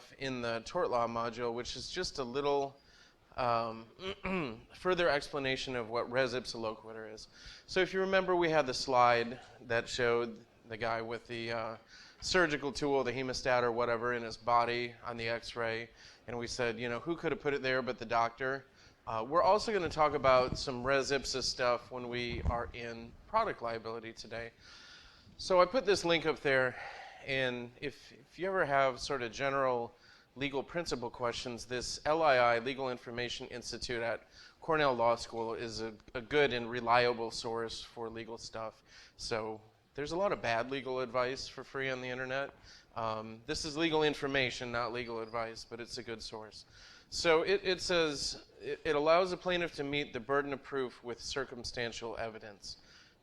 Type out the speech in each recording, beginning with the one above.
have in the tort law module, which is just a little further explanation of what res ipsa loquitur is. So if you remember, we had the slide that showed the guy with the surgical tool, the hemostat or whatever, in his body on the x-ray, and we said, you know, who could have put it there but the doctor? We're also going to talk about some res ipsa stuff when we are in product liability today. So I put this link up there, and if you ever have sort of general legal principle questions, this LII, Legal Information Institute at Cornell Law School, is a good and reliable source for legal stuff. So there's a lot of bad legal advice for free on the internet. This is legal information, not legal advice, but it's a good source. So it says it allows a plaintiff to meet the burden of proof with circumstantial evidence.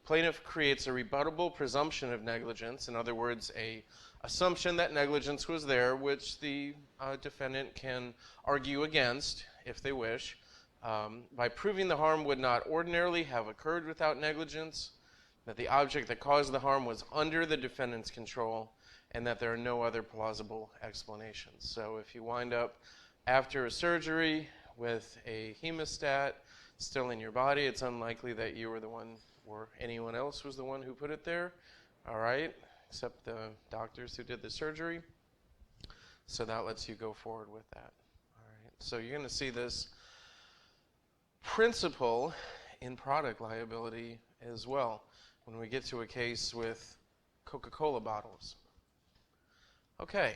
Plaintiff creates a rebuttable presumption of negligence, in other words, a assumption that negligence was there, which the defendant can argue against, if they wish, by proving the harm would not ordinarily have occurred without negligence, that the object that caused the harm was under the defendant's control, and that there are no other plausible explanations. So if you wind up after a surgery with a hemostat still in your body, it's unlikely that you were the one or anyone else was the one who put it there, all right, except the doctors who did the surgery. So that lets you go forward with that. All right. So you're going to see this principle in product liability as well when we get to a case with Coca-Cola bottles. Okay.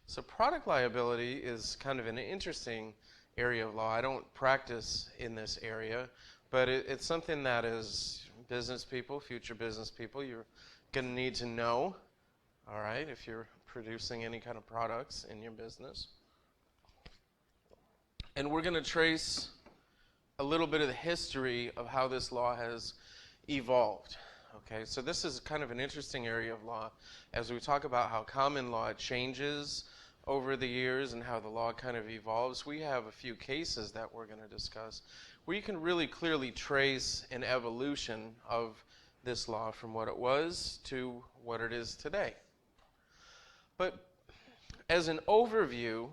So product liability is kind of an interesting area of law. I don't practice in this area, but it's something that is business people, future business people, you're going to need to know, all right, if you're producing any kind of products in your business. And we're going to trace a little bit of the history of how this law has evolved. Okay, so this is kind of an interesting area of law as we talk about how common law changes over the years and how the law kind of evolves. We have a few cases that we're going to discuss where you can really clearly trace an evolution of this law from what it was to what it is today. But as an overview,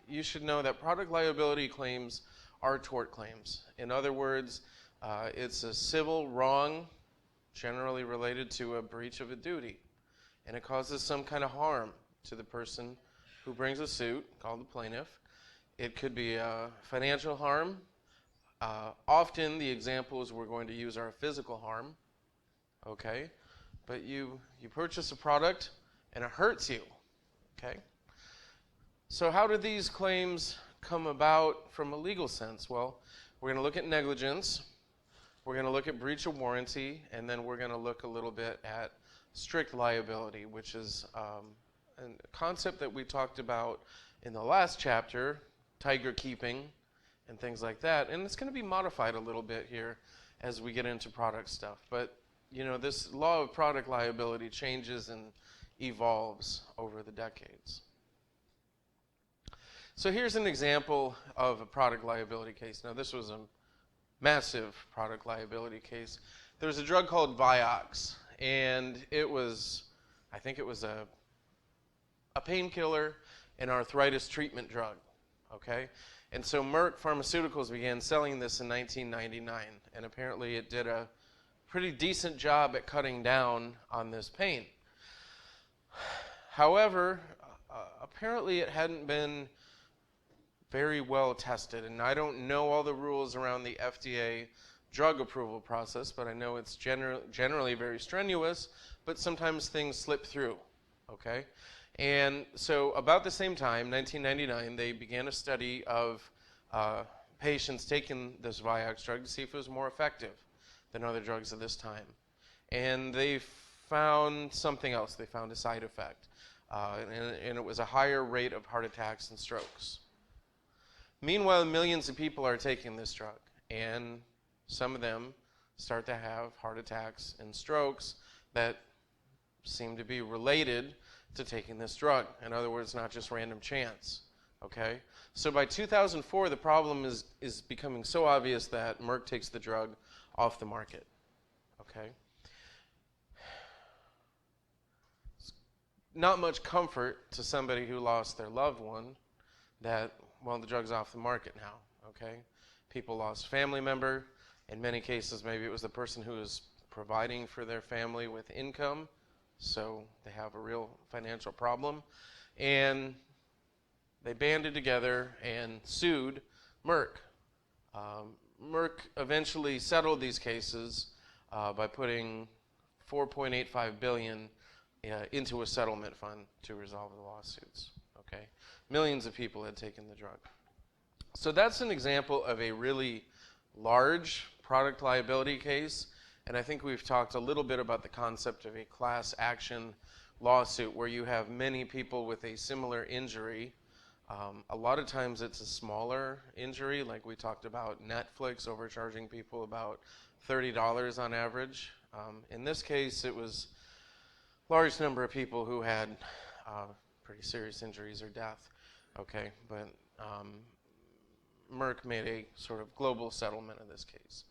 you should know that product liability claims are tort claims. In other words, it's a civil wrong generally related to a breach of a duty, and it causes some kind of harm to the person who brings a suit, called the plaintiff. It could be financial harm. Often the examples we're going to use are physical harm, okay? But you purchase a product and it hurts you, okay? So how do these claims come about from a legal sense? Well, we're going to look at negligence, we're going to look at breach of warranty, and then we're going to look a little bit at strict liability, which is a concept that we talked about in the last chapter, tiger keeping and things like that. And it's going to be modified a little bit here as we get into product stuff. But, you know, this law of product liability changes and evolves over the decades. So here's an example of a product liability case. Now, this was a massive product liability case. There was a drug called Vioxx, and it was, I think it was a painkiller and arthritis treatment drug, okay? And so Merck Pharmaceuticals began selling this in 1999, and apparently it did a pretty decent job at cutting down on this pain. However, apparently it hadn't been very well tested, and I don't know all the rules around the FDA drug approval process, but I know it's generally very strenuous, but sometimes things slip through, okay? And so about the same time, 1999, they began a study of patients taking this Vioxx drug to see if it was more effective than other drugs at this time. And they found something else. They found a side effect, and it was a higher rate of heart attacks and strokes. Meanwhile, millions of people are taking this drug, and some of them start to have heart attacks and strokes that seem to be related to taking this drug. In other words, not just random chance, okay? So by 2004, the problem is becoming so obvious that Merck takes the drug off the market, okay? not much comfort to somebody who lost their loved one that, well, the drug's off the market now, okay? People lost a family member. In many cases, maybe it was the person who was providing for their family with income, so they have a real financial problem. And they banded together and sued Merck. Merck eventually settled these cases by putting $4.85 billion into a settlement fund to resolve the lawsuits. Okay, millions of people had taken the drug. So that's an example of a really large product liability case, and I think we've talked a little bit about the concept of a class action lawsuit where you have many people with a similar injury. A lot of times it's a smaller injury, like we talked about Netflix overcharging people about $30 on average. In this case, it was a large number of people who had pretty serious injuries or death. Okay, but Merck made a sort of global settlement in this case.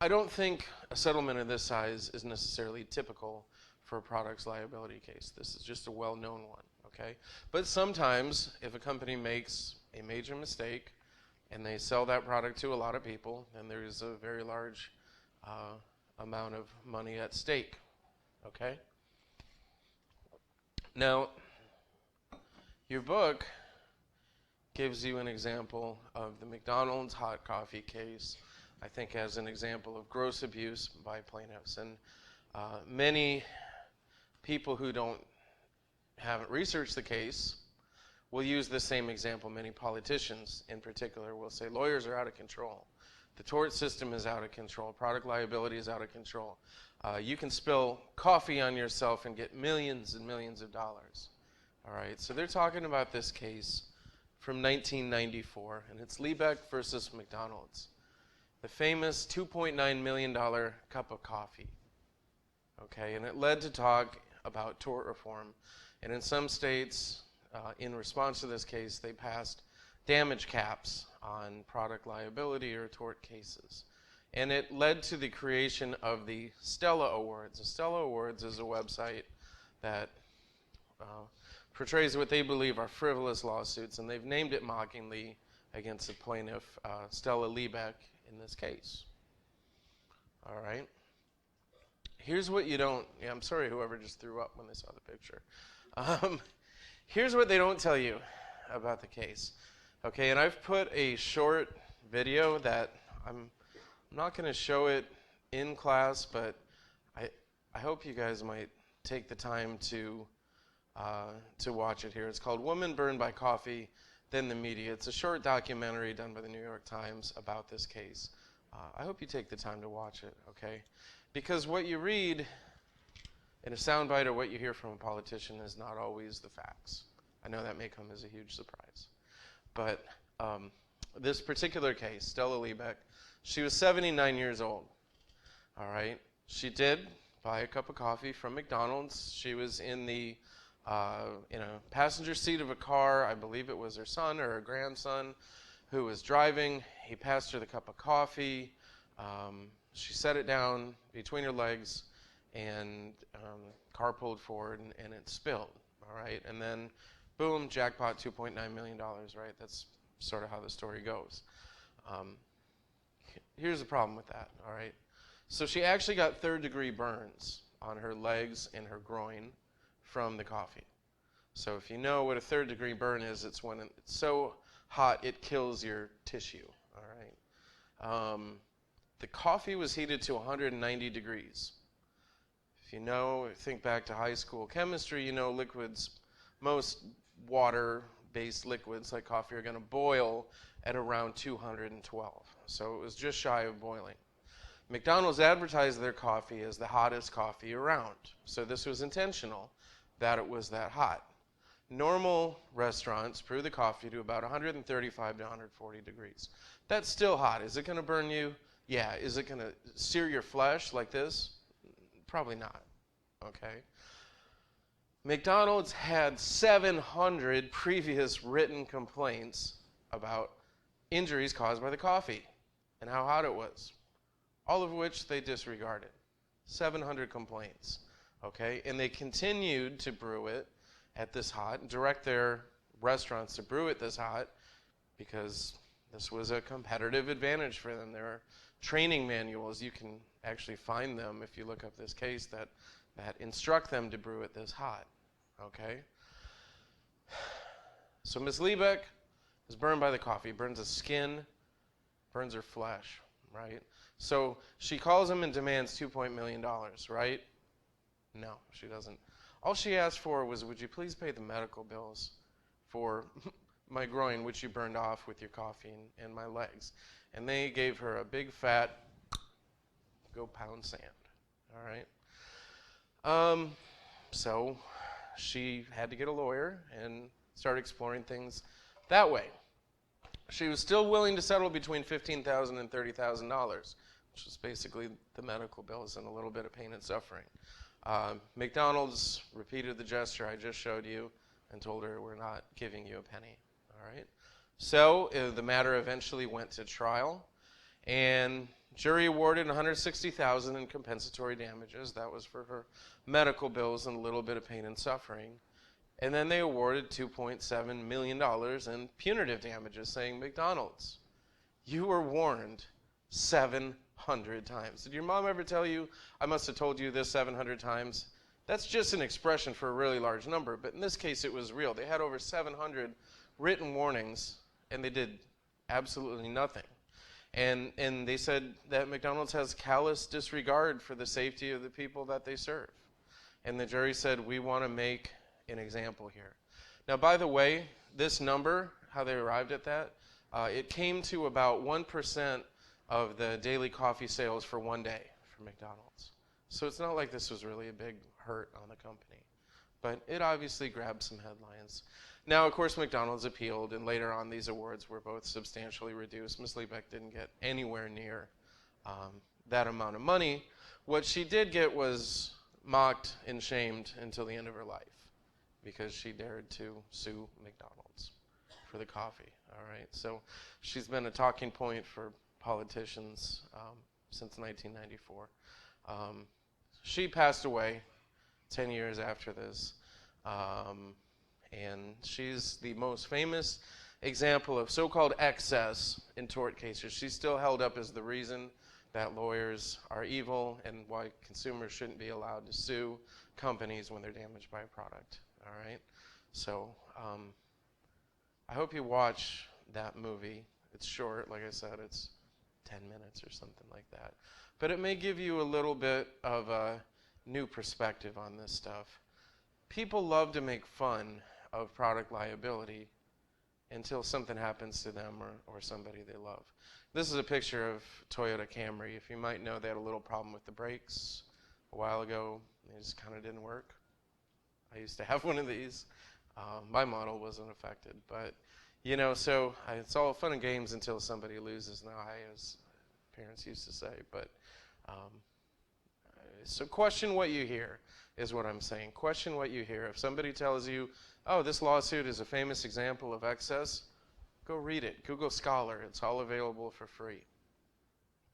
I don't think a settlement of this size is necessarily typical for a products liability case. This is just a well-known one, okay? But sometimes, if a company makes a major mistake and they sell that product to a lot of people, then there is a very large amount of money at stake, okay? Now, your book gives you an example of the McDonald's hot coffee case, I think, as an example of gross abuse by plaintiffs. And many people who haven't researched the case will use the same example. Many politicians in particular will say lawyers are out of control. The tort system is out of control. Product liability is out of control. You can spill coffee on yourself and get millions and millions of dollars. All right, so they're talking about this case from 1994, and it's Liebeck versus McDonald's. The famous $2.9 million cup of coffee. Okay, and it led to talk about tort reform. And in some states, in response to this case, they passed damage caps on product liability or tort cases. And it led to the creation of the Stella Awards. The Stella Awards is a website that portrays what they believe are frivolous lawsuits, and they've named it mockingly against the plaintiff, Stella Liebeck, in this case. All right. Here's what you don't, I'm sorry whoever just threw up when they saw the picture. Here's what they don't tell you about the case. Okay, and I've put a short video that I'm not going to show it in class, but I hope you guys might take the time to watch it here. It's called Woman Burned by Coffee, Then the Media. It's a short documentary done by the New York Times about this case. I hope you take the time to watch it, okay? Because what you read in a soundbite or what you hear from a politician is not always the facts. I know that may come as a huge surprise. But this particular case, Stella Liebeck, she was 79 years old, all right? She did buy a cup of coffee from McDonald's. She was in a passenger seat of a car. I believe it was her son or her grandson who was driving. He passed her the cup of coffee. She set it down between her legs, and car pulled forward, and it spilled, all right? And then, boom, jackpot, $2.9 million, right? That's sort of how the story goes. Here's the problem with that, all right? So she actually got third-degree burns on her legs and her groin from the coffee. So if you know what a third-degree burn is, it's when it's so hot it kills your tissue, all right? The coffee was heated to 190 degrees. If you know, think back to high school chemistry, you know liquids, most water-based liquids like coffee are going to boil at around 212. So it was just shy of boiling. McDonald's advertised their coffee as the hottest coffee around. So this was intentional that it was that hot. Normal restaurants brew the coffee to about 135 to 140 degrees. That's still hot. Is it going to burn you? Yeah. Is it going to sear your flesh like this? Probably not. Okay. McDonald's had 700 previous written complaints about injuries caused by the coffee and how hot it was, all of which they disregarded. 700 complaints. okay? And they continued to brew it at this hot, and direct their restaurants to brew it this hot because this was a competitive advantage for them. There are training manuals. You can actually find them if you look up this case that instruct them to brew it this hot, okay? So Miss Liebeck is burned by the coffee, burns the skin, burns her flesh, right? So she calls him and demands $2 million, right? No, she doesn't. All she asked for was, would you please pay the medical bills for my groin, which you burned off with your coffee, and my legs. And they gave her a big fat, go pound sand, all right? So she had to get a lawyer and start exploring things that way. She was still willing to settle between $15,000 and $30,000, which was basically the medical bills and a little bit of pain and suffering. McDonald's repeated the gesture I just showed you and told her, we're not giving you a penny, all right? So the matter eventually went to trial, and jury awarded $160,000 in compensatory damages. That was for her medical bills and a little bit of pain and suffering. And then they awarded $2.7 million in punitive damages, saying, McDonald's, you were warned 700 times. Did your mom ever tell you, I must have told you this 700 times? That's just an expression for a really large number, but in this case it was real. They had over 700 written warnings, and they did absolutely nothing. And they said that McDonald's has callous disregard for the safety of the people that they serve. And the jury said, we want to make an example here. Now, by the way, this number, how they arrived at that, it came to about 1% of the daily coffee sales for one day for McDonald's. So it's not like this was really a big hurt on the company. But it obviously grabbed some headlines. Now, of course, McDonald's appealed, and later on these awards were both substantially reduced. Ms. Liebeck didn't get anywhere near that amount of money. What she did get was mocked and shamed until the end of her life because she dared to sue McDonald's for the coffee, all right? So she's been a talking point for politicians since 1994. She passed away 10 years after this. And she's the most famous example of so-called excess in tort cases. She's still held up as the reason that lawyers are evil and why consumers shouldn't be allowed to sue companies when they're damaged by a product. All right? So I hope you watch that movie. It's short. Like I said, it's 10 minutes or something like that. But it may give you a little bit of a new perspective on this stuff. People love to make fun of product liability until something happens to them or somebody they love. This is a picture of Toyota Camry. If you might know, they had a little problem with the brakes a while ago. They just kind of didn't work. I used to have one of these. My model wasn't affected. But, you know, so it's all fun and games until somebody loses an eye, as parents used to say. But so question what you hear is what I'm saying. Question what you hear. If somebody tells you, oh, this lawsuit is a famous example of excess, go read it. Google Scholar. It's all available for free.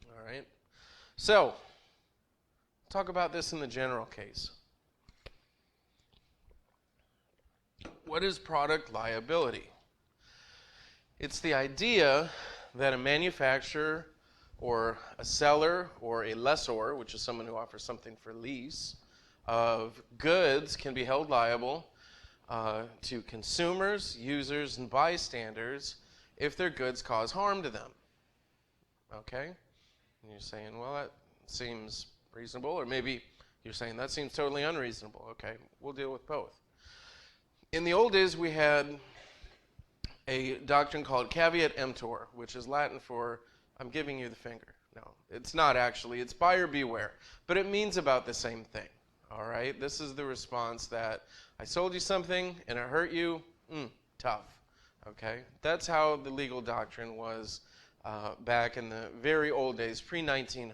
All right? So, talk about this in the general case. What is product liability? It's the idea that a manufacturer or a seller or a lessor, which is someone who offers something for lease, of goods can be held liable to consumers, users, and bystanders if their goods cause harm to them. Okay? And you're saying, well, that seems reasonable, or maybe you're saying that seems totally unreasonable. Okay, we'll deal with both. In the old days, we had a doctrine called caveat emptor, which is Latin for I'm giving you the finger. No, it's not actually. It's buyer beware. But it means about the same thing. All right? This is the response that I sold you something and it hurt you. Tough. Okay? That's how the legal doctrine was back in the very old days, pre-1900.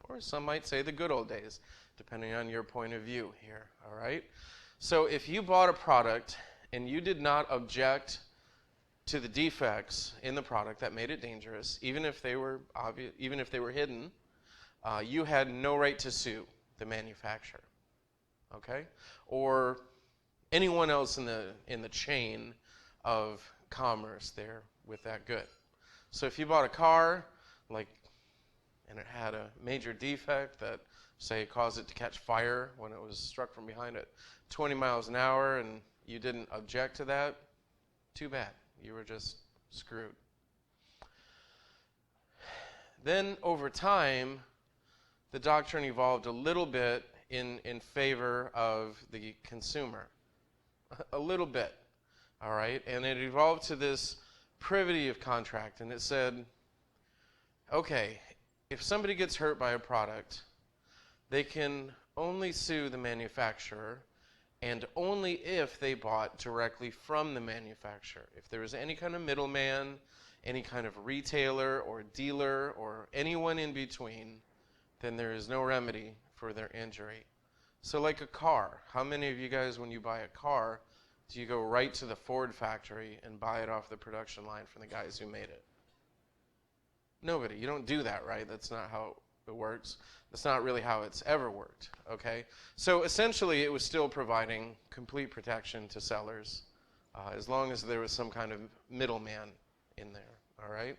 Or some might say the good old days, depending on your point of view here. All right? So if you bought a product and you did not object to the defects in the product that made it dangerous, even if they were obvious, even if they were hidden, you had no right to sue the manufacturer. okay? Or anyone else in the chain of commerce there with that good. So if you bought a car, and it had a major defect that, say, caused it to catch fire when it was struck from behind at 20 miles an hour, and you didn't object to that, too bad. You were just screwed. Then, over time, the doctrine evolved a little bit in favor of the consumer. A little bit, all right? And it evolved to this privity of contract, and it said, okay, if somebody gets hurt by a product, they can only sue the manufacturer, and only if they bought directly from the manufacturer. If there was any kind of middleman, any kind of retailer or dealer or anyone in between, then there is no remedy for their injury. So like a car, how many of you guys, when you buy a car, do you go right to the Ford factory and buy it off the production line from the guys who made it? Nobody. You don't do that, right? That's not how it works. That's not really how it's ever worked, okay? So essentially, it was still providing complete protection to sellers as long as there was some kind of middleman in there, all right?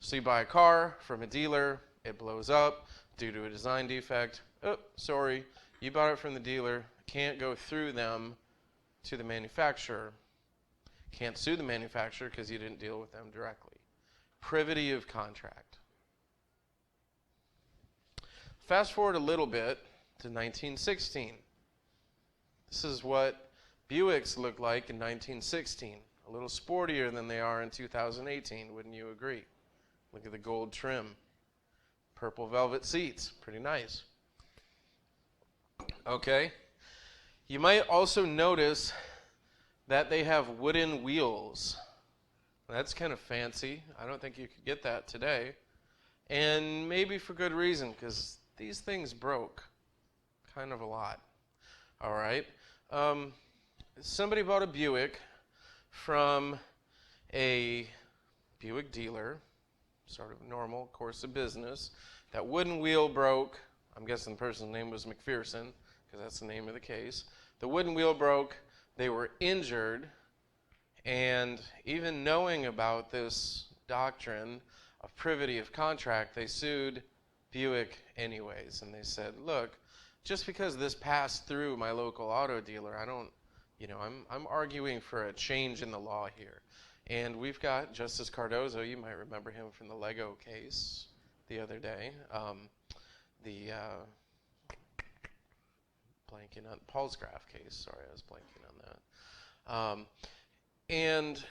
So you buy a car from a dealer, it blows up due to a design defect. Oh, sorry, you bought it from the dealer, can't go through them to the manufacturer. Can't sue the manufacturer because you didn't deal with them directly. Privity of contract. Fast forward a little bit to 1916. This is what Buicks looked like in 1916. A little sportier than they are in 2018, wouldn't you agree? Look at the gold trim. Purple velvet seats, pretty nice. Okay. You might also notice that they have wooden wheels. That's kind of fancy. I don't think you could get that today. And maybe for good reason, because these things broke kind of a lot. All right. Somebody bought a Buick from a Buick dealer, sort of normal course of business. That wooden wheel broke. I'm guessing the person's name was MacPherson, because that's the name of the case. The wooden wheel broke. They were injured. And even knowing about this doctrine of privity of contract, they sued Buick anyways. And they said, look, just because this passed through my local auto dealer, I'm arguing for a change in the law here. And we've got Justice Cardozo. You might remember him from the Lego case the other day. Blanking on Paul's Graph case. Sorry, I was blanking on that. And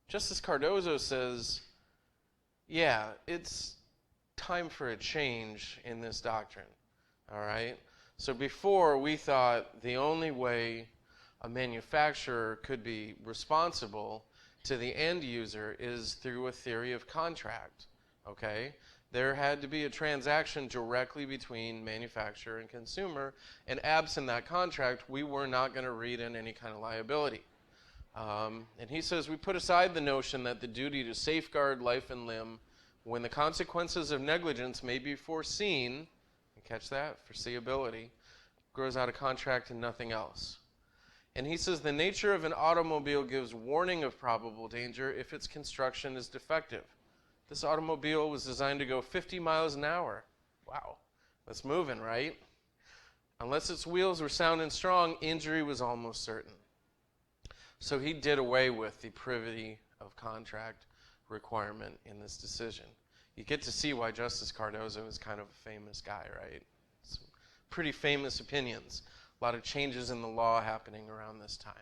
Justice Cardozo says, yeah, it's time for a change in this doctrine. All right? So before, we thought the only way a manufacturer could be responsible to the end user is through a theory of contract. Okay? There had to be a transaction directly between manufacturer and consumer, and absent that contract, we were not going to read in any kind of liability. And he says, we put aside the notion that the duty to safeguard life and limb when the consequences of negligence may be foreseen, and catch that, foreseeability, grows out of contract and nothing else. And he says, the nature of an automobile gives warning of probable danger if its construction is defective. This automobile was designed to go 50 miles an hour. Wow, that's moving, right? Unless its wheels were sound and strong, injury was almost certain. So he did away with the privity of contract requirement in this decision. You get to see why Justice Cardozo is kind of a famous guy, right? Some pretty famous opinions. A lot of changes in the law happening around this time.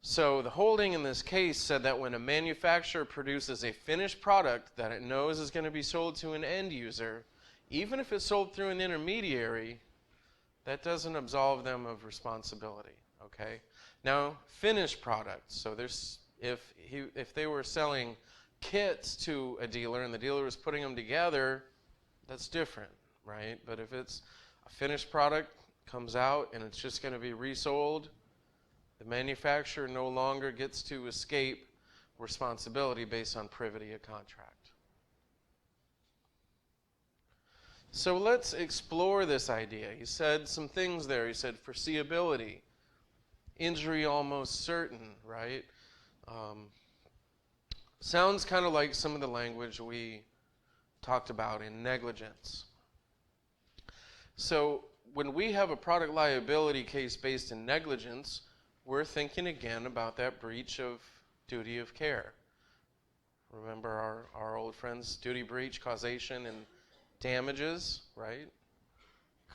So the holding in this case said that when a manufacturer produces a finished product that it knows is going to be sold to an end user, even if it's sold through an intermediary, that doesn't absolve them of responsibility, okay? Now, finished products, so if they were selling kits to a dealer and the dealer was putting them together, that's different, right? But if it's a finished product, comes out and it's just going to be resold, the manufacturer no longer gets to escape responsibility based on privity of contract. So let's explore this idea. He said some things there. He said foreseeability, injury almost certain, right? Sounds kind of like some of the language we talked about in negligence. So when we have a product liability case based in negligence, we're thinking again about that breach of duty of care. Remember our old friends, duty breach, causation, and damages, right?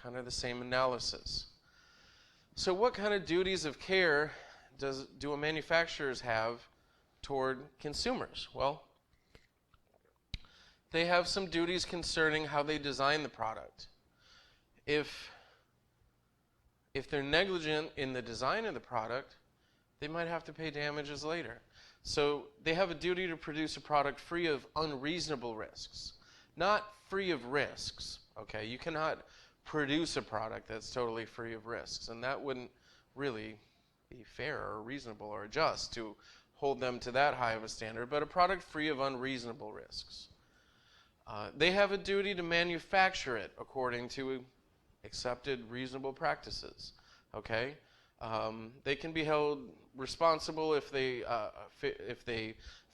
Kind of the same analysis. So what kind of duties of care do manufacturers have toward consumers? Well, they have some duties concerning how they design the product. If they're negligent in the design of the product, they might have to pay damages later. So they have a duty to produce a product free of unreasonable risks, not free of risks. Okay, you cannot produce a product that's totally free of risks, and that wouldn't really be fair or reasonable or just to hold them to that high of a standard, but a product free of unreasonable risks. They have a duty to manufacture it according to accepted reasonable practices. Okay, they can be held responsible if they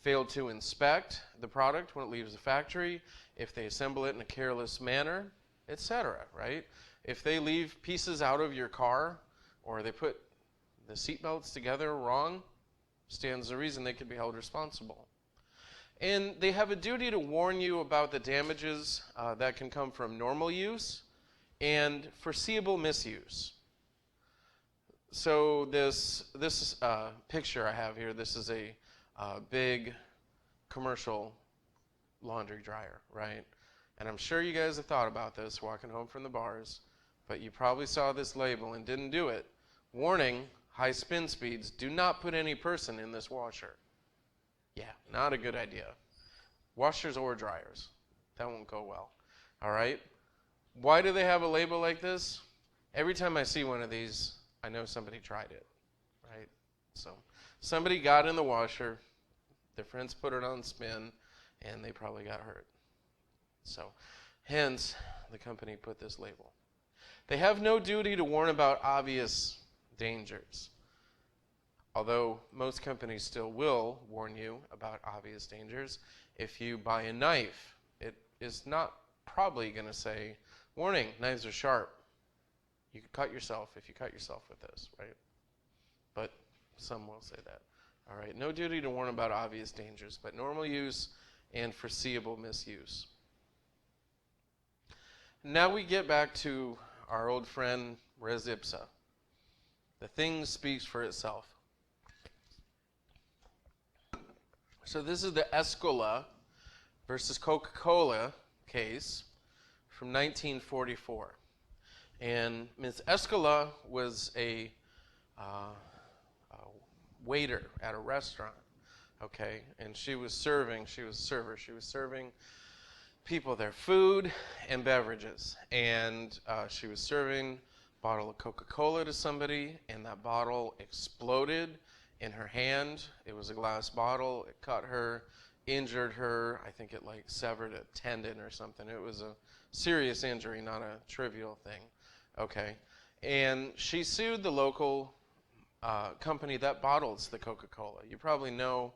fail to inspect the product when it leaves the factory, if they assemble it in a careless manner, etc. Right? If they leave pieces out of your car, or they put the seat belts together wrong, stands to reason they could be held responsible. And they have a duty to warn you about the damages that can come from normal use and foreseeable misuse. So this picture I have here, this is a big commercial laundry dryer, right? And I'm sure you guys have thought about this walking home from the bars, but you probably saw this label and didn't do it. Warning, high spin speeds, do not put any person in this washer. Yeah, not a good idea. Washers or dryers, that won't go well. All right? Why do they have a label like this? Every time I see one of these, I know somebody tried it, right? So somebody got in the washer, their friends put it on spin, and they probably got hurt. So hence, the company put this label. They have no duty to warn about obvious dangers. Although most companies still will warn you about obvious dangers. If you buy a knife, it is not probably going to say, warning, knives are sharp. You could cut yourself if you cut yourself with this, right? But some will say that. All right, no duty to warn about obvious dangers, but normal use and foreseeable misuse. Now we get back to our old friend res ipsa. The thing speaks for itself. So this is the Escola versus Coca-Cola case from 1944. And Ms. Escola was a waiter at a restaurant, okay? And she was a server. She was serving people their food and beverages. And she was serving a bottle of Coca-Cola to somebody, and that bottle exploded in her hand. It was a glass bottle. It cut her, injured her. I think it like severed a tendon or something. It was a serious injury, not a trivial thing. Okay. And she sued the local company that bottles the Coca-Cola. You probably know,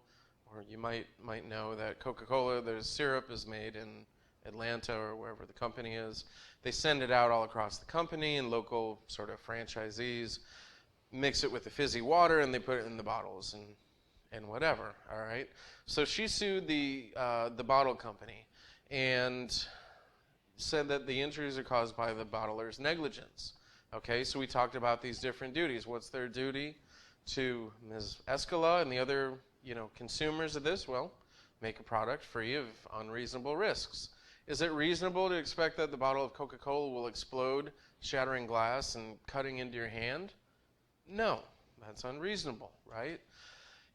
or you might know that Coca-Cola, their syrup is made in Atlanta or wherever the company is. They send it out all across the company, and local sort of franchisees mix it with the fizzy water, and they put it in the bottles and whatever. All right. So she sued the bottle company and said that the injuries are caused by the bottler's negligence. Okay. So we talked about these different duties. What's their duty to Ms. Escola and the other consumers of this? Well, make a product free of unreasonable risks. Is it reasonable to expect that the bottle of Coca-Cola will explode, shattering glass and cutting into your hand? No, that's unreasonable, right?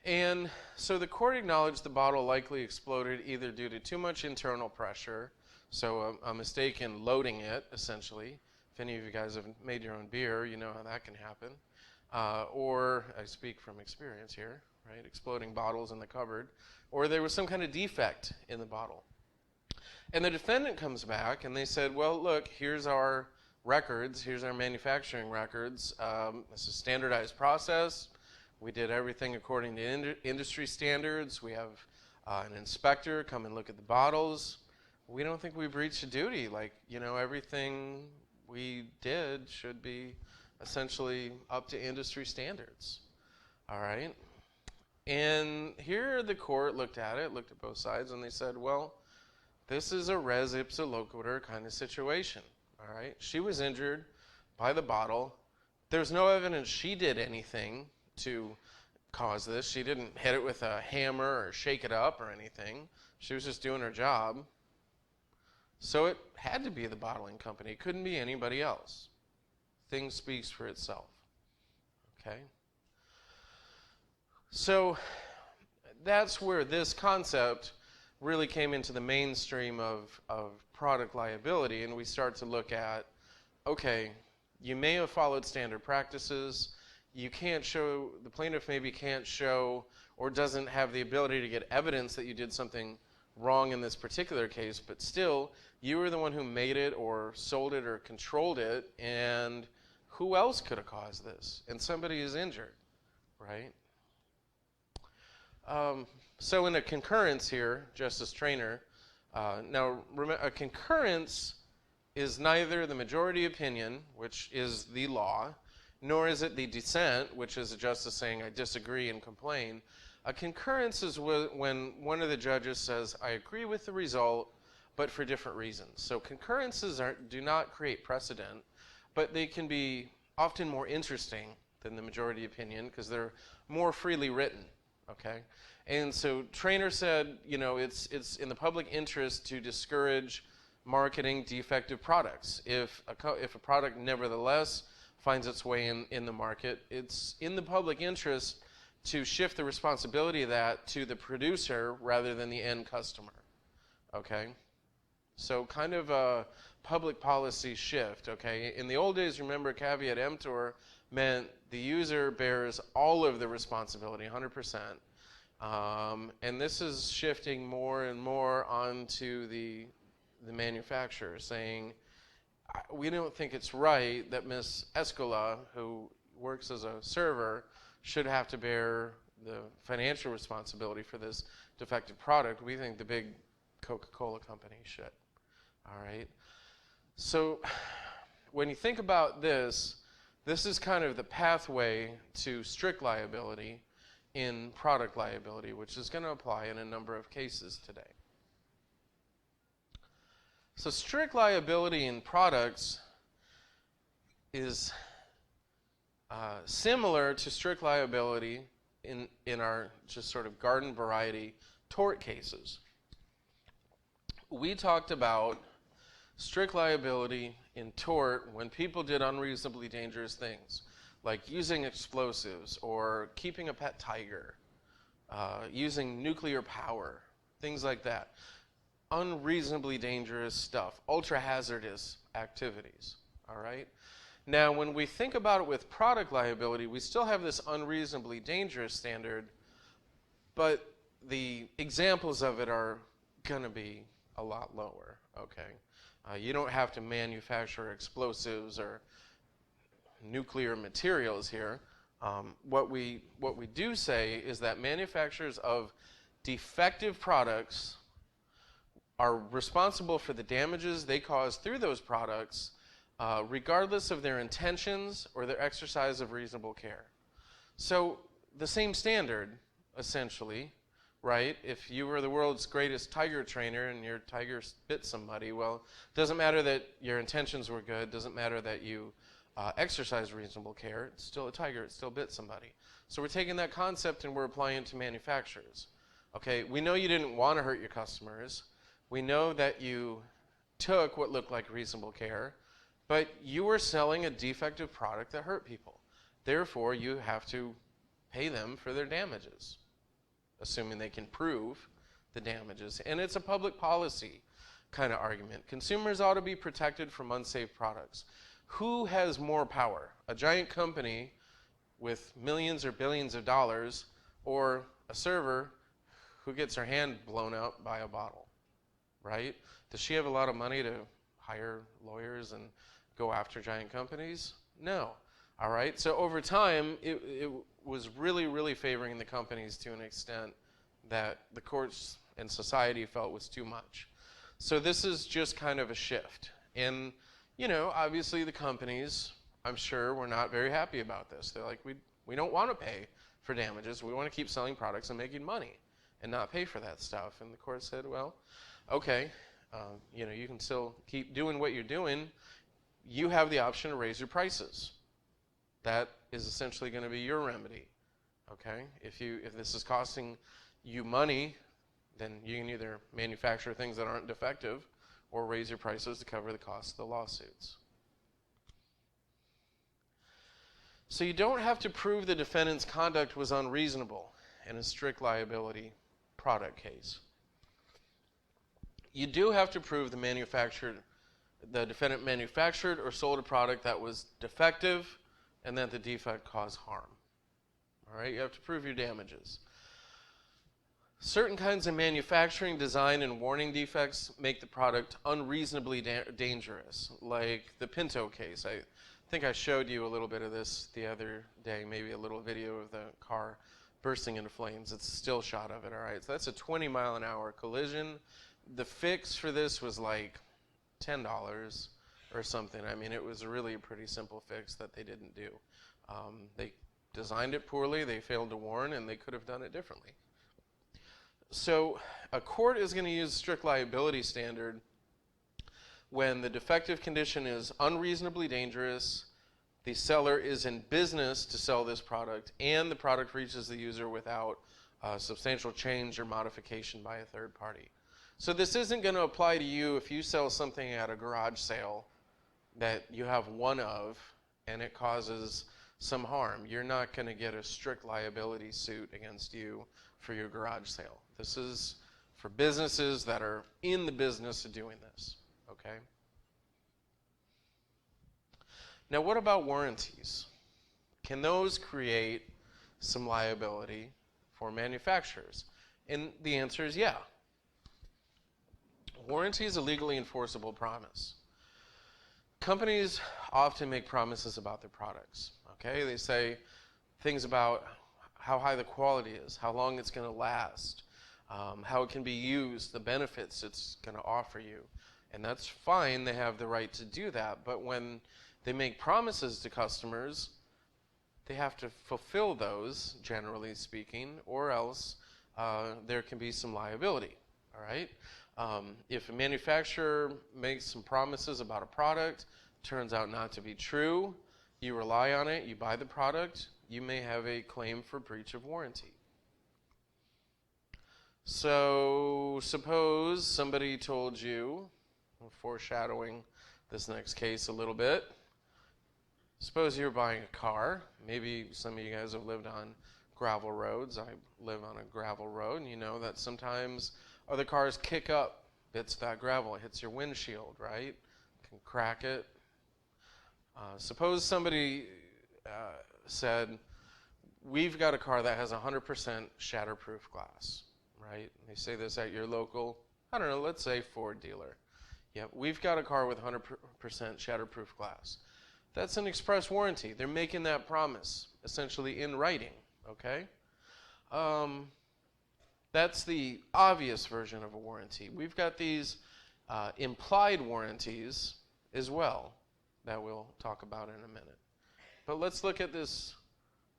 And so the court acknowledged the bottle likely exploded either due to too much internal pressure, so a mistake in loading it, essentially. If any of you guys have made your own beer, you know how that can happen. Or, I speak from experience here, right? Exploding bottles in the cupboard. Or there was some kind of defect in the bottle. And the defendant comes back and they said, well, look, here's our records, here's our manufacturing records. This is a standardized process. We did everything according to industry standards. We have an inspector come and look at the bottles. We don't think we breached a duty. Like, everything we did should be essentially up to industry standards. All right? And here the court looked at both sides, and they said, well, this is a res ipsa loquitur kind of situation. All right? She was injured by the bottle. There's no evidence she did anything to cause this. She didn't hit it with a hammer or shake it up or anything. She was just doing her job. So it had to be the bottling company. It couldn't be anybody else. Thing speaks for itself. Okay? So that's where this concept really came into the mainstream of product liability, and we start to look at, okay, you may have followed standard practices. You can't show, the plaintiff maybe can't show or doesn't have the ability to get evidence that you did something wrong in this particular case, but still, you were the one who made it or sold it or controlled it, and who else could have caused this? And somebody is injured, right? So in a concurrence here, Justice Traynor, now remember, a concurrence is neither the majority opinion, which is the law, nor is it the dissent, which is a justice saying, I disagree and complain. A concurrence is when one of the judges says, I agree with the result, but for different reasons. So concurrences do not create precedent, but they can be often more interesting than the majority opinion because they're more freely written, okay? And so Traynor said, it's in the public interest to discourage marketing defective products. If a product nevertheless finds its way in the market, it's in the public interest to shift the responsibility of that to the producer rather than the end customer, okay? So kind of a public policy shift, okay? In the old days, remember, caveat emptor meant the user bears all of the responsibility, 100%. And this is shifting more and more onto the manufacturer, saying, we don't think it's right that Miss Escola, who works as a server, should have to bear the financial responsibility for this defective product. We think the big Coca-Cola company should. All right? So when you think about this, this is kind of the pathway to strict liability in product liability, which is going to apply in a number of cases today. So strict liability in products is similar to strict liability in our just sort of garden variety tort cases. We talked about strict liability in tort when people did unreasonably dangerous things, like using explosives or keeping a pet tiger, using nuclear power, things like that. Unreasonably dangerous stuff, ultra-hazardous activities, all right? Now, when we think about it with product liability, we still have this unreasonably dangerous standard, but the examples of it are going to be a lot lower, okay? You don't have to manufacture explosives or nuclear materials here. What we do say is that manufacturers of defective products are responsible for the damages they cause through those products, regardless of their intentions or their exercise of reasonable care. So the same standard, essentially, right? If you were the world's greatest tiger trainer and your tiger bit somebody, well, it doesn't matter that your intentions were good, doesn't matter that you exercise reasonable care, it's still a tiger, it still bit somebody. So we're taking that concept and we're applying it to manufacturers. Okay, we know you didn't want to hurt your customers. We know that you took what looked like reasonable care, but you were selling a defective product that hurt people. Therefore, you have to pay them for their damages, assuming they can prove the damages. And it's a public policy kind of argument. Consumers ought to be protected from unsafe products. Who has more power? A giant company with millions or billions of dollars, or a server who gets her hand blown out by a bottle? right? Does she have a lot of money to hire lawyers and go after giant companies? No. All right. So over time, it was really, really favoring the companies to an extent that the courts and society felt was too much. So this is just kind of a shift. And, obviously the companies, I'm sure, were not very happy about this. They're like, we don't want to pay for damages. We want to keep selling products and making money and not pay for that stuff. And the court said, well, okay, you can still keep doing what you're doing. You have the option to raise your prices. That is essentially going to be your remedy. Okay? If this is costing you money, then you can either manufacture things that aren't defective or raise your prices to cover the cost of the lawsuits. So you don't have to prove the defendant's conduct was unreasonable in a strict liability product case. You do have to prove the defendant manufactured or sold a product that was defective and that the defect caused harm. All right, you have to prove your damages. Certain kinds of manufacturing, design, and warning defects make the product unreasonably dangerous, like the Pinto case. I think I showed you a little bit of this the other day, maybe a little video of the car bursting into flames. It's a still shot of it, all right? So that's a 20-mile-an-hour collision. The fix for this was like $10 or something. I mean, it was really a pretty simple fix that they didn't do. They designed it poorly, they failed to warn, and they could have done it differently. So a court is going to use strict liability standard when the defective condition is unreasonably dangerous, the seller is in business to sell this product, and the product reaches the user without substantial change or modification by a third party. So this isn't going to apply to you if you sell something at a garage sale that you have one of and it causes some harm. You're not going to get a strict liability suit against you for your garage sale. This is for businesses that are in the business of doing this, okay? Now, what about warranties? Can those create some liability for manufacturers? And the answer is yeah. Warranty is a legally enforceable promise. Companies often make promises about their products, okay? They say things about how high the quality is, how long it's going to last, how it can be used, the benefits it's going to offer you. And that's fine, they have the right to do that, but when they make promises to customers, they have to fulfill those, generally speaking, or else there can be some liability, all right? If a manufacturer makes some promises about a product, turns out not to be true, you rely on it, you buy the product, you may have a claim for breach of warranty. So suppose somebody told you, foreshadowing this next case a little bit, suppose you're buying a car. Maybe some of you guys have lived on gravel roads. I live on a gravel road, and you know that sometimes other cars kick up bits of that gravel. It hits your windshield, right? Can crack it. Suppose somebody said, we've got a car that has 100% shatterproof glass, right? They say this at your local, I don't know, let's say Ford dealer. Yeah, we've got a car with 100% shatterproof glass. That's an express warranty. They're making that promise, essentially in writing, okay? That's the obvious version of a warranty. We've got these implied warranties as well that we'll talk about in a minute. But let's look at this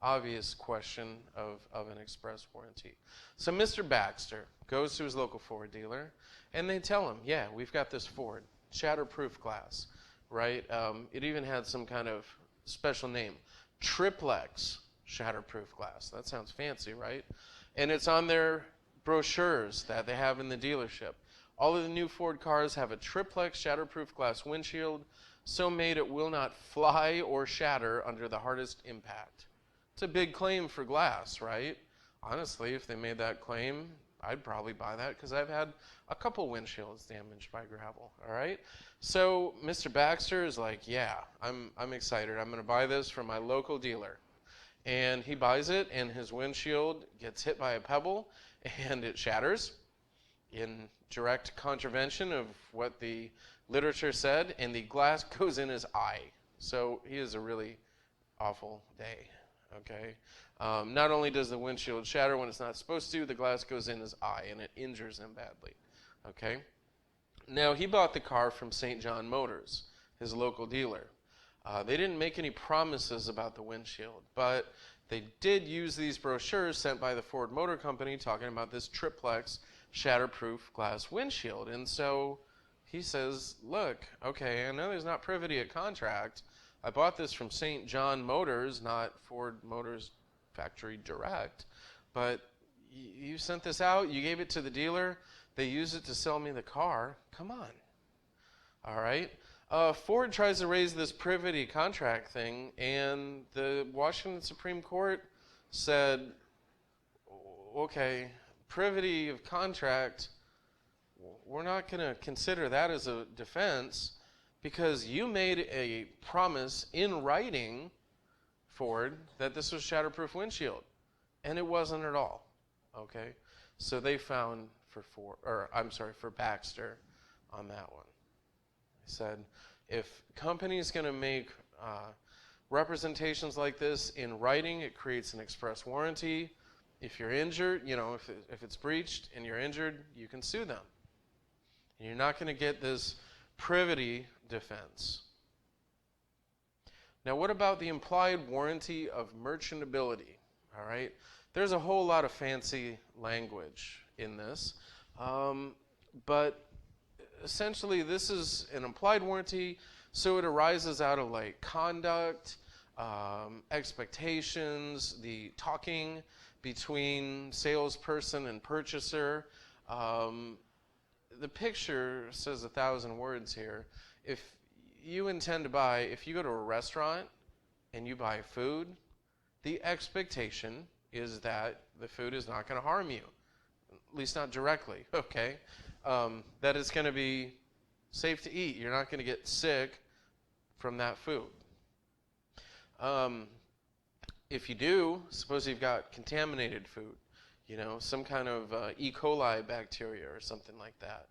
obvious question of an express warranty. So Mr. Baxter goes to his local Ford dealer, and they tell him, yeah, we've got this Ford, shatterproof glass, right? It even had some kind of special name, triplex shatterproof glass. That sounds fancy, right? And it's on their brochures that they have in the dealership. All of the new Ford cars have a triplex shatterproof glass windshield, so made it will not fly or shatter under the hardest impact. It's a big claim for glass, right? Honestly, if they made that claim, I'd probably buy that because I've had a couple windshields damaged by gravel, all right? So Mr. Baxter is like, yeah, I'm excited. I'm going to buy this from my local dealer. And he buys it, and his windshield gets hit by a pebble, and it shatters. in direct contravention of what the literature said, and the glass goes in his eye. So he has a really awful day, okay? Not only does the windshield shatter when it's not supposed to, the glass goes in his eye, and it injures him badly, okay? Now, he bought the car from St. John Motors, his local dealer. They didn't make any promises about the windshield, but they did use these brochures sent by the Ford Motor Company talking about this triplex shatterproof glass windshield. And so he says, look, okay, I know there's not privity of contract. I bought this from St. John Motors, not Ford Motors Factory Direct, but you sent this out, you gave it to the dealer, they used it to sell me the car. Come on. All right. Ford tries to raise this privity contract thing, and the Washington Supreme Court said, okay, privity of contract, we're not going to consider that as a defense because you made a promise in writing, Ford, that this was shatterproof windshield, and it wasn't at all. Okay, so they found for Baxter on that one. They said, if company's going to make representations like this in writing, it creates an express warranty. If you're injured, if it's breached and you're injured, you can sue them. And you're not going to get this privity defense. Now, what about the implied warranty of merchantability? All right, there's a whole lot of fancy language in this, but essentially this is an implied warranty, so it arises out of like conduct, expectations, the talking between salesperson and purchaser. The picture says 1,000 words here. If you intend to buy, if you go to a restaurant and you buy food, the expectation is that the food is not going to harm you, at least not directly, okay? That it's going to be safe to eat. You're not going to get sick from that food. If you do, suppose you've got contaminated food, some kind of E. coli bacteria or something like that.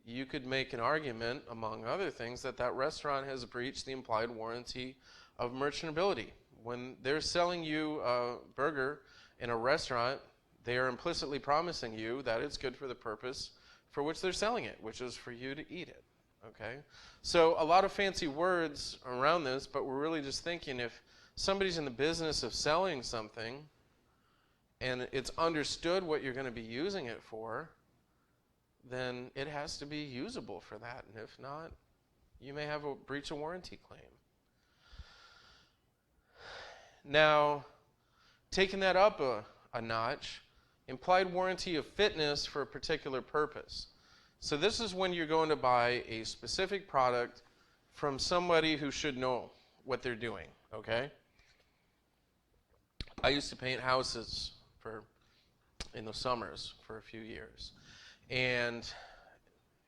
You could make an argument, among other things, that that restaurant has breached the implied warranty of merchantability. When they're selling you a burger in a restaurant, they are implicitly promising you that it's good for the purpose for which they're selling it, which is for you to eat it. Okay? So a lot of fancy words around this, but we're really just thinking if somebody's in the business of selling something and it's understood what you're going to be using it for, then it has to be usable for that. And if not, you may have a breach of warranty claim. Now, taking that up a notch, implied warranty of fitness for a particular purpose. So this is when you're going to buy a specific product from somebody who should know what they're doing, okay? I used to paint houses in the summers for a few years. And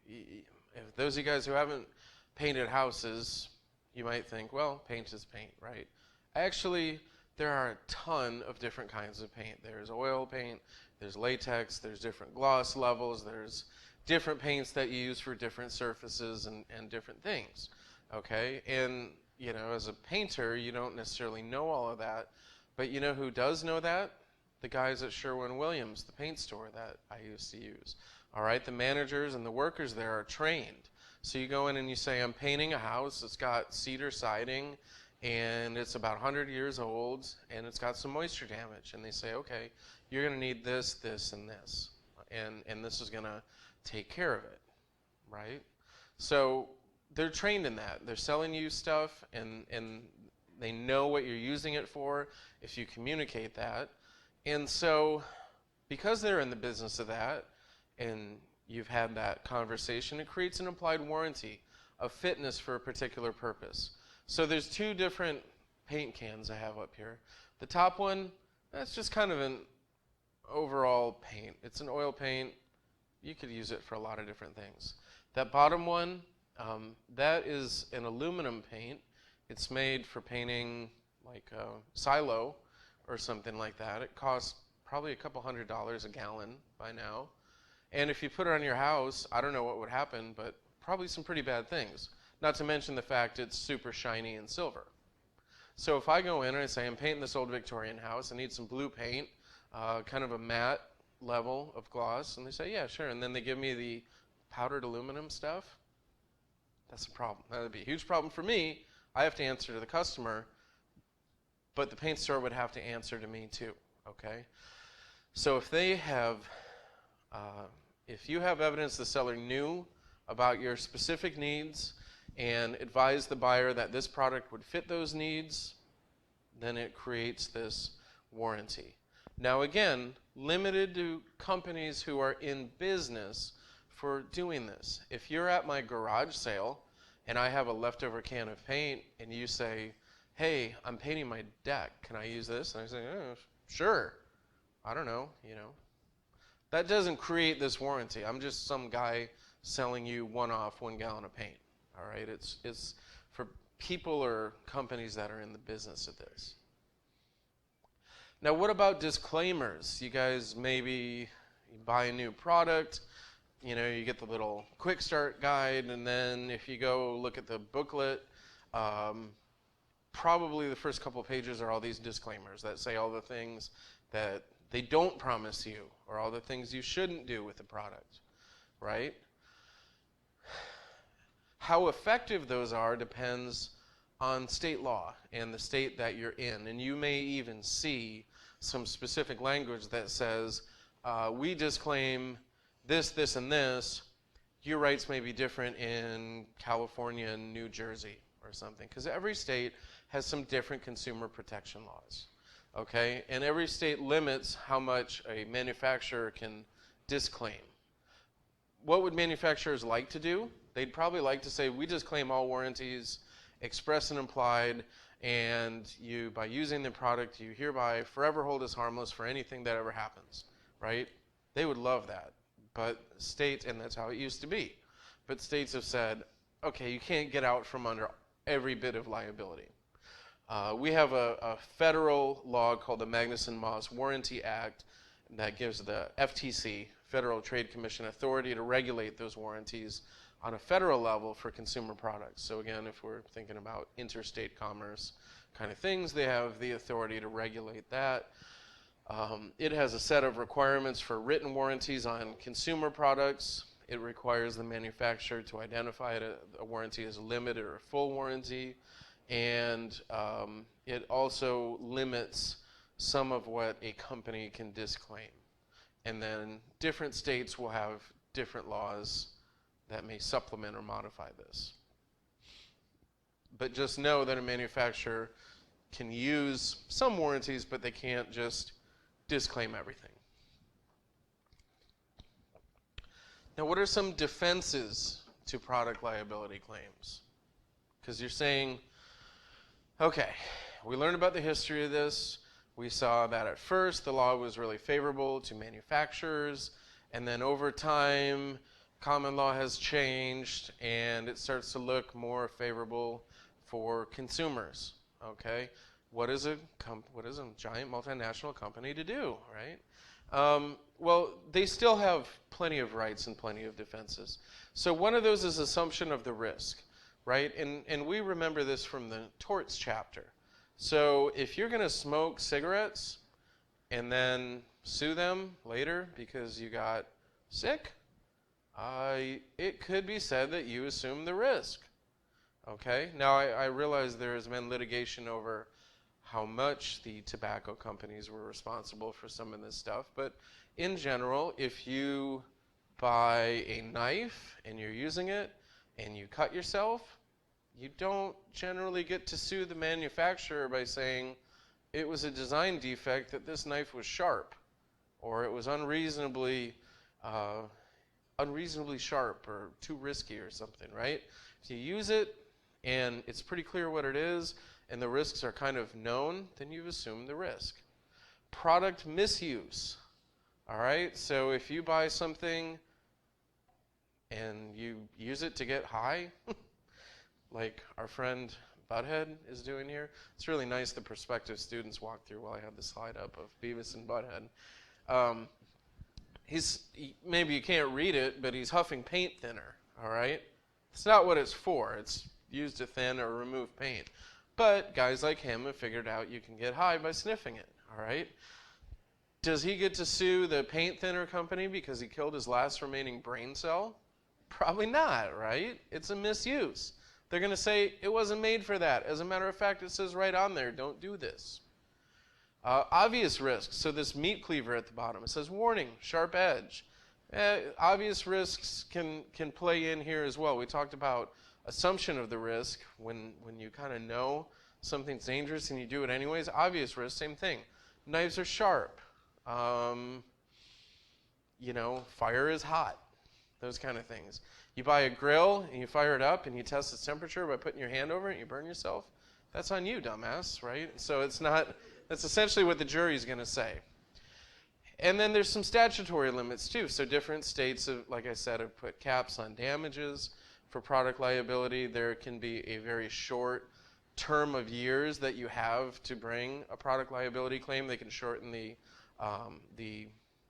if those of you guys who haven't painted houses, you might think, well, paint is paint, right? Actually, there are a ton of different kinds of paint. There's oil paint, there's latex, there's different gloss levels, there's different paints that you use for different surfaces and different things, okay? And, as a painter, you don't necessarily know all of that, but you know who does know that? The guys at Sherwin-Williams, the paint store that I used to use. All right, the managers and the workers there are trained. So you go in and you say, I'm painting a house, it's got cedar siding, and it's about 100 years old, and it's got some moisture damage. And they say, okay, you're going to need this, this, and this. And this is going to take care of it, right? So they're trained in that. They're selling you stuff, and they know what you're using it for if you communicate that. And so because they're in the business of that, and you've had that conversation, it creates an implied warranty of fitness for a particular purpose. So there's two different paint cans I have up here. The top one, that's just kind of an overall paint. It's an oil paint. You could use it for a lot of different things. That bottom one, that is an aluminum paint. It's made for painting like a silo or something like that. It costs probably a couple $100 a gallon by now. And if you put it on your house, I don't know what would happen, but probably some pretty bad things. Not to mention the fact it's super shiny and silver. So if I go in and I say, I'm painting this old Victorian house, I need some blue paint, kind of a matte level of gloss, and they say, yeah, sure. And then they give me the powdered aluminum stuff. That's a problem. That would be a huge problem for me. I have to answer to the customer, but the paint store would have to answer to me too, okay? So if they have, if you have evidence the seller knew about your specific needs and advised the buyer that this product would fit those needs, then it creates this warranty. Now again, limited to companies who are in business for doing this. If you're at my garage sale and I have a leftover can of paint and you say, hey, I'm painting my deck, can I use this? And I say, oh, sure. I don't know, you know. That doesn't create this warranty. I'm just some guy selling you one-off 1 gallon of paint. All right, it's for people or companies that are in the business of this. Now, what about disclaimers? You guys maybe buy a new product, you know, you get the little quick start guide, and then if you go look at the booklet, probably the first couple of pages are all these disclaimers that say all the things that they don't promise you or all the things you shouldn't do with the product, right? How effective those are depends on state law and the state that you're in. And you may even see some specific language that says, we disclaim this, this, and this. Your rights may be different in California and New Jersey or something, because every state has some different consumer protection laws, okay? And every state limits how much a manufacturer can disclaim. What would manufacturers like to do? They'd probably like to say, we just claim all warranties, express and implied, and you, by using the product, you hereby forever hold us harmless for anything that ever happens, right? They would love that. But states, and that's how it used to be, but states have said, okay, you can't get out from under every bit of liability. We have a federal law called the Magnuson-Moss Warranty Act that gives the FTC, Federal Trade Commission, authority to regulate those warranties on a federal level for consumer products. So again, if we're thinking about interstate commerce kind of things, they have the authority to regulate that. It has a set of requirements for written warranties on consumer products. It requires the manufacturer to identify a warranty as a limited or a full warranty. And it also limits some of what a company can disclaim. And then different states will have different laws that may supplement or modify this. But just know that a manufacturer can use some warranties, but they can't just disclaim everything. Now, what are some defenses to product liability claims? Because you're saying, okay, we learned about the history of this. We saw that at first the law was really favorable to manufacturers, and then over time, common law has changed, and it starts to look more favorable for consumers. Okay, what is a giant multinational company to do, right? Well, they still have plenty of rights and plenty of defenses. So one of those is assumption of the risk, right? And we remember this from the torts chapter. So if you're going to smoke cigarettes and then sue them later because you got sick, it could be said that you assume the risk. Okay? Now, I realize there has been litigation over how much the tobacco companies were responsible for some of this stuff, but in general, if you buy a knife and you're using it and you cut yourself, you don't generally get to sue the manufacturer by saying it was a design defect that this knife was sharp, or it was unreasonably sharp or too risky or something, right? If you use it and it's pretty clear what it is and the risks are kind of known, then you've assumed the risk. Product misuse, all right? So if you buy something and you use it to get high, like our friend Butthead is doing here. It's really nice the prospective students walk through while I have the slide up of Beavis and Butthead. maybe you can't read it, but he's huffing paint thinner, all right? It's not what it's for. It's used to thin or remove paint. But guys like him have figured out you can get high by sniffing it, all right? Does he get to sue the paint thinner company because he killed his last remaining brain cell? Probably not, right? It's a misuse. They're going to say it wasn't made for that. As a matter of fact, it says right on there, don't do this. Obvious risks. So this meat cleaver at the bottom, it says warning, sharp edge. Obvious risks can play in here as well. We talked about assumption of the risk when you kind of know something's dangerous and you do it anyways. Obvious risk, same thing. Knives are sharp. Fire is hot. Those kind of things. You buy a grill and you fire it up and you test its temperature by putting your hand over it and you burn yourself. That's on you, dumbass, right? So that's essentially what the jury's going to say. And then there's some statutory limits too. So different states, like I said, have put caps on damages for product liability. There can be a very short term of years that you have to bring a product liability claim. They can shorten the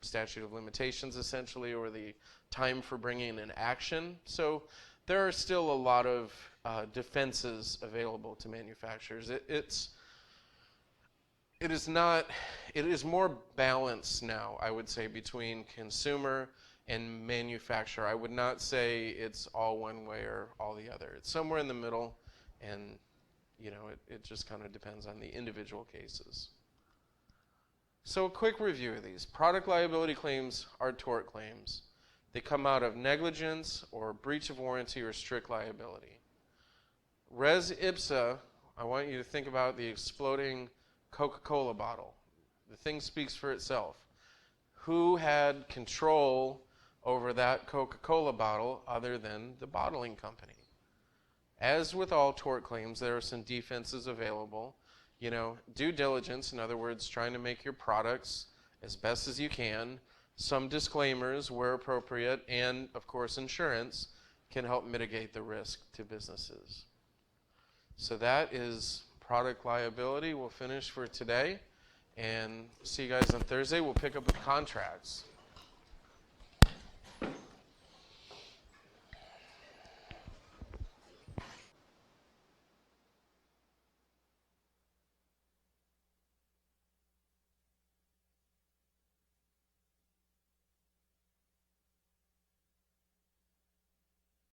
statute of limitations, essentially, or the time for bringing an action. So there are still a lot of defenses available to manufacturers. It is more balanced now, I would say, between consumer and manufacturer. I would not say it's all one way or all the other. It's somewhere in the middle, and it just kind of depends on the individual cases. So a quick review of these. Product liability claims are tort claims. They come out of negligence or breach of warranty or strict liability. Res ipsa, I want you to think about the exploding Coca-Cola bottle. The thing speaks for itself. Who had control over that Coca-Cola bottle other than the bottling company? As with all tort claims, there are some defenses available. Due diligence, in other words, trying to make your products as best as you can. Some disclaimers where appropriate, and of course insurance can help mitigate the risk to businesses. So that is product liability. We'll finish for today and see you guys on Thursday. We'll pick up with contracts.